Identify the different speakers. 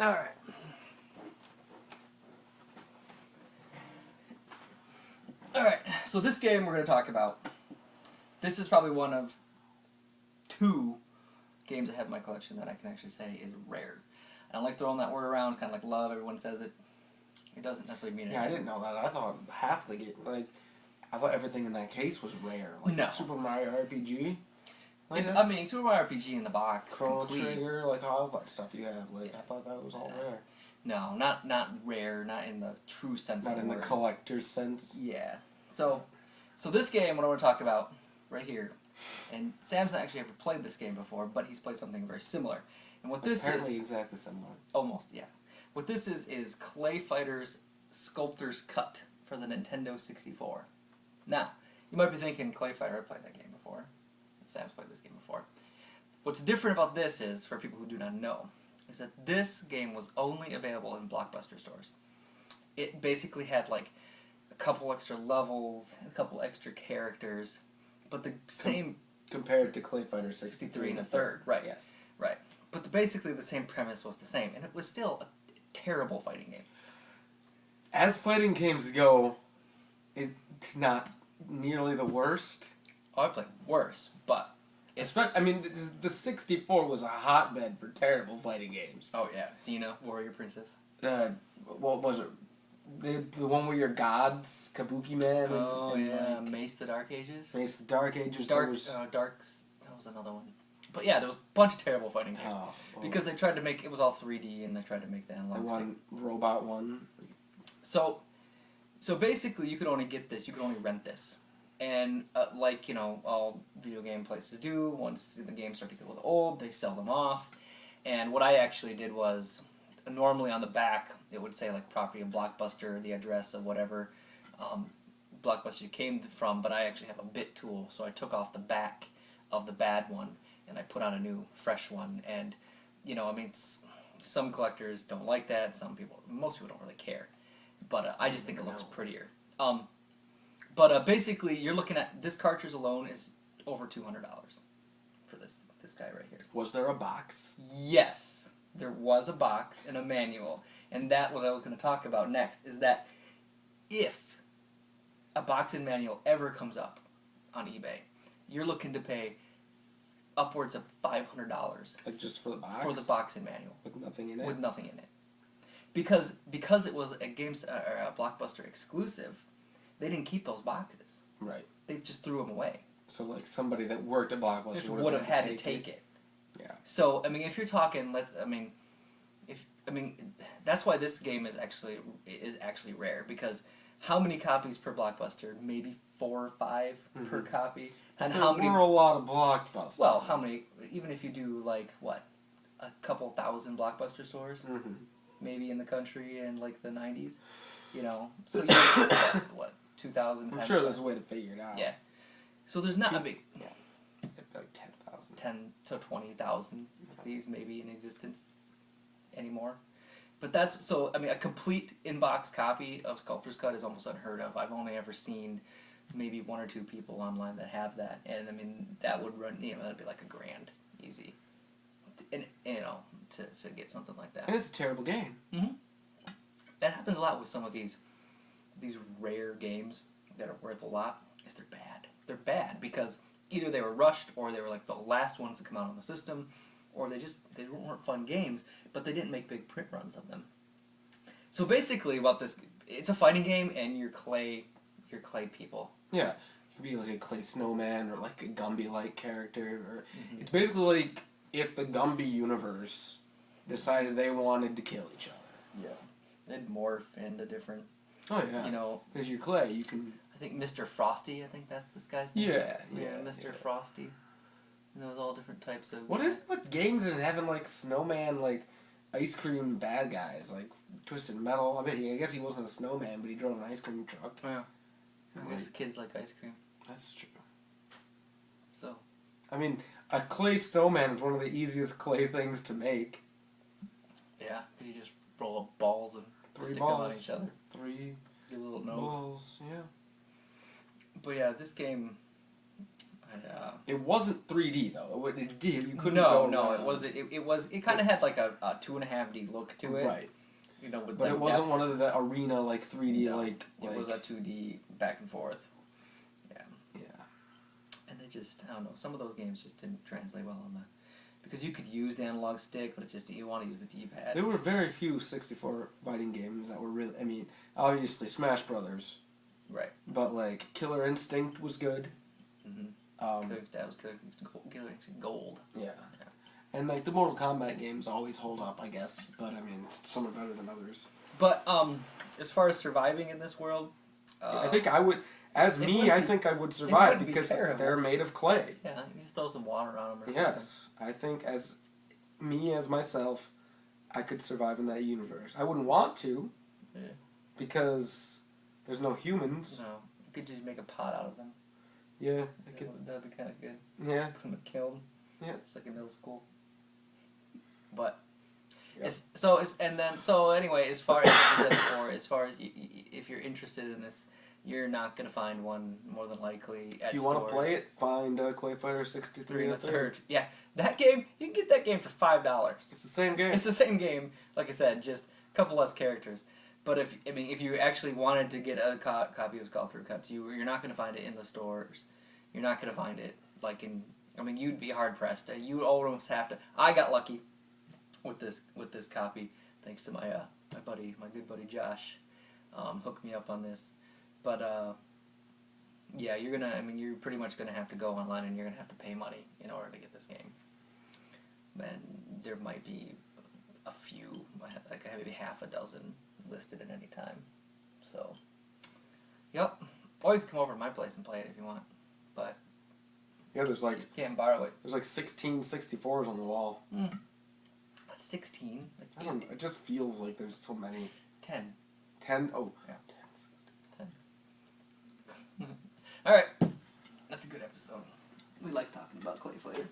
Speaker 1: Alright. Alright, so this game we're going to talk about, this is probably one of two games I have in my collection that I can actually say is rare. I don't like throwing that word around, it's kind of like love, everyone says it. It doesn't necessarily mean anything.
Speaker 2: Yeah, I didn't know that. I thought half the game, I thought everything in that case was rare. Like
Speaker 1: No.
Speaker 2: Super Mario RPG.
Speaker 1: I mean, Super Mario RPG in the box,
Speaker 2: Chrono
Speaker 1: complete.
Speaker 2: Trigger, all that stuff you have. I thought that was all rare.
Speaker 1: No, not rare, not in the true sense of the word.
Speaker 2: Not in the collector's sense.
Speaker 1: Yeah. So this game, what I want to talk about right here, and Sam's actually ever played this game before, but he's played something very similar. And what this
Speaker 2: Apparently
Speaker 1: is...
Speaker 2: exactly similar.
Speaker 1: Almost, yeah. What this is Clay Fighters Sculptor's Cut for the Nintendo 64. Now, you might be thinking, Clay Fighter, I played that game before. Sam's played this game before. What's different about this is, for people who do not know, is that this game was only available in Blockbuster stores. It basically had like a couple extra levels, a couple extra characters, but the same...
Speaker 2: Compared to Clay Fighter
Speaker 1: 63 and a third, right.
Speaker 2: Yes.
Speaker 1: Right. But basically the same premise was the same, and it was still a terrible fighting game.
Speaker 2: As fighting games go, it's not nearly the worst.
Speaker 1: Oh, I played worse, but...
Speaker 2: the 64 was a hotbed for terrible fighting games.
Speaker 1: Oh, yeah. Xena, Warrior Princess.
Speaker 2: What was it? The one where you're gods, Kabuki Man.
Speaker 1: Oh, yeah. Mace the Dark Ages.
Speaker 2: Mace the Dark Ages.
Speaker 1: Darks. That was another one. But yeah, there was a bunch of terrible fighting games. Because they tried to make... It was all 3D, and they tried to make the analog
Speaker 2: stick. Robot one.
Speaker 1: So basically, you could only get this. You could only rent this. And all video game places do, once the games start to get a little old, they sell them off. And what I actually did was, normally on the back, it would say property of Blockbuster, the address of whatever Blockbuster came from, but I actually have a bit tool, so I took off the back of the bad one, and I put on a new, fresh one. And, some collectors don't like that, most people don't really care. But I just think it looks prettier. But basically, you're looking at this cartridge alone is over $200 for this guy right here.
Speaker 2: Was there a box?
Speaker 1: Yes, there was a box and a manual, and that what I was going to talk about next is that if a box and manual ever comes up on eBay, you're looking to pay upwards of $500.
Speaker 2: Just for the box?
Speaker 1: For the box and manual.
Speaker 2: With nothing in it?
Speaker 1: With nothing in it. Because it was a Blockbuster exclusive, they didn't keep those boxes. Right. They just threw them away.
Speaker 2: So somebody that worked at Blockbuster
Speaker 1: would have had to take it.
Speaker 2: Yeah.
Speaker 1: So if you're talking, that's why this game is actually rare, because how many copies per Blockbuster? Maybe 4 or 5 per copy.
Speaker 2: And how many? There were a lot of Blockbusters.
Speaker 1: Well, how many? Even if you do a couple thousand Blockbuster stores, maybe in the country in the 90s, so you what 2,000.
Speaker 2: I'm sure there's a way to figure it out.
Speaker 1: Yeah. So there's not a big...
Speaker 2: Yeah. Like 10,000.
Speaker 1: 10 to 20,000 of these maybe in existence anymore. But that's... So, a complete in-box copy of Sculptor's Cut is almost unheard of. I've only ever seen maybe 1 or 2 people online that have that. And, that would run... that'd be like $1,000. Easy. And to get something like that.
Speaker 2: And it's a terrible game.
Speaker 1: Mm-hmm. That happens a lot with some of these rare games that are worth a lot, is they're bad. They're bad because either they were rushed, or they were the last ones to come out on the system, or they weren't fun games, but they didn't make big print runs of them. So basically, about this, it's a fighting game, and you're clay people.
Speaker 2: Yeah, you could be like a clay snowman, or a Gumby-like character, or it's basically if the Gumby universe decided they wanted to kill each other.
Speaker 1: Yeah. They'd morph into different...
Speaker 2: Oh, yeah. Because you're clay, you can...
Speaker 1: I think Mr. Frosty, that's this guy's name.
Speaker 2: Yeah.
Speaker 1: Mr. Frosty. And there was all different types of...
Speaker 2: What is it with games and having, snowman, ice cream bad guys, Twisted Metal? I guess he wasn't a snowman, but he drove an ice cream truck.
Speaker 1: Yeah. I guess kids like ice cream.
Speaker 2: That's true.
Speaker 1: So...
Speaker 2: a clay snowman is one of the easiest clay things to make.
Speaker 1: Yeah, you just roll up balls and...
Speaker 2: 3
Speaker 1: stick
Speaker 2: balls.
Speaker 1: them on each other.
Speaker 2: 3
Speaker 1: your little nose.
Speaker 2: balls, yeah.
Speaker 1: But yeah, this game, And,
Speaker 2: It wasn't 3D though. You couldn't
Speaker 1: no,
Speaker 2: go
Speaker 1: no,
Speaker 2: around.
Speaker 1: it was. It kind of had like a 2.5D look to it.
Speaker 2: Right.
Speaker 1: You know, with
Speaker 2: But
Speaker 1: the
Speaker 2: it wasn't
Speaker 1: depth.
Speaker 2: one of the arena like 3D
Speaker 1: No,
Speaker 2: like.
Speaker 1: It was a 2D back and forth. Yeah.
Speaker 2: Yeah.
Speaker 1: And they just, I don't know, some of those games just didn't translate well on the, because you could use the analog stick, but it just, you want to use the D-pad.
Speaker 2: There were very few 64 fighting games that were really. I mean, obviously Smash Brothers.
Speaker 1: Right.
Speaker 2: But like Killer Instinct was good.
Speaker 1: Mm-hmm. That was good. Killer Instinct Gold.
Speaker 2: Yeah. And like the Mortal Kombat games always hold up, I guess. But I mean, some are better than others.
Speaker 1: But as far as surviving in this world,
Speaker 2: I think I would, I think I would survive
Speaker 1: wouldn't be
Speaker 2: because
Speaker 1: terrible.
Speaker 2: they're made of clay.
Speaker 1: yeah, you just throw some water on them or something.
Speaker 2: Yes, I think as myself, I could survive in that universe. I wouldn't want to,
Speaker 1: Yeah.
Speaker 2: because there's no humans.
Speaker 1: No, you could just make a pot out of them.
Speaker 2: Yeah, I could.
Speaker 1: That'd be kind of good.
Speaker 2: Yeah,
Speaker 1: Put them in a kiln.
Speaker 2: Yeah.
Speaker 1: Just like in middle school. But
Speaker 2: Yep.
Speaker 1: so anyway, as far as like I said before, as far as if you're interested in this, you're not gonna find one more than likely at
Speaker 2: if you
Speaker 1: stores.
Speaker 2: want to play it, find Clay Fighter 63
Speaker 1: 3
Speaker 2: and
Speaker 1: and
Speaker 2: a
Speaker 1: a
Speaker 2: third.
Speaker 1: third. Yeah, that game you can get that game for $5.
Speaker 2: It's the same game.
Speaker 1: It's the same game, like I said, just a couple less characters. But if you actually wanted to get a copy of Sculptor Cuts, you're not gonna find it in the stores. You're not gonna find it like in. I mean, you'd be hard pressed. You almost have to. I got lucky with this copy, thanks to my good buddy Josh, hooked me up on this. But yeah, you're pretty much gonna have to go online and you're gonna have to pay money in order to get this game. And there might be a few, like maybe half a dozen listed at any time. So, yep. Or you can come over to my place and play it if you want, but
Speaker 2: Yeah,
Speaker 1: you can't borrow it.
Speaker 2: there's like 16 64s on the wall.
Speaker 1: 16?
Speaker 2: I
Speaker 1: Like
Speaker 2: don't know, it just feels like there's so many.
Speaker 1: 10.
Speaker 2: 10? Oh.
Speaker 1: Yeah. 10. Alright. That's a good episode. We like talking about Clay Fighter.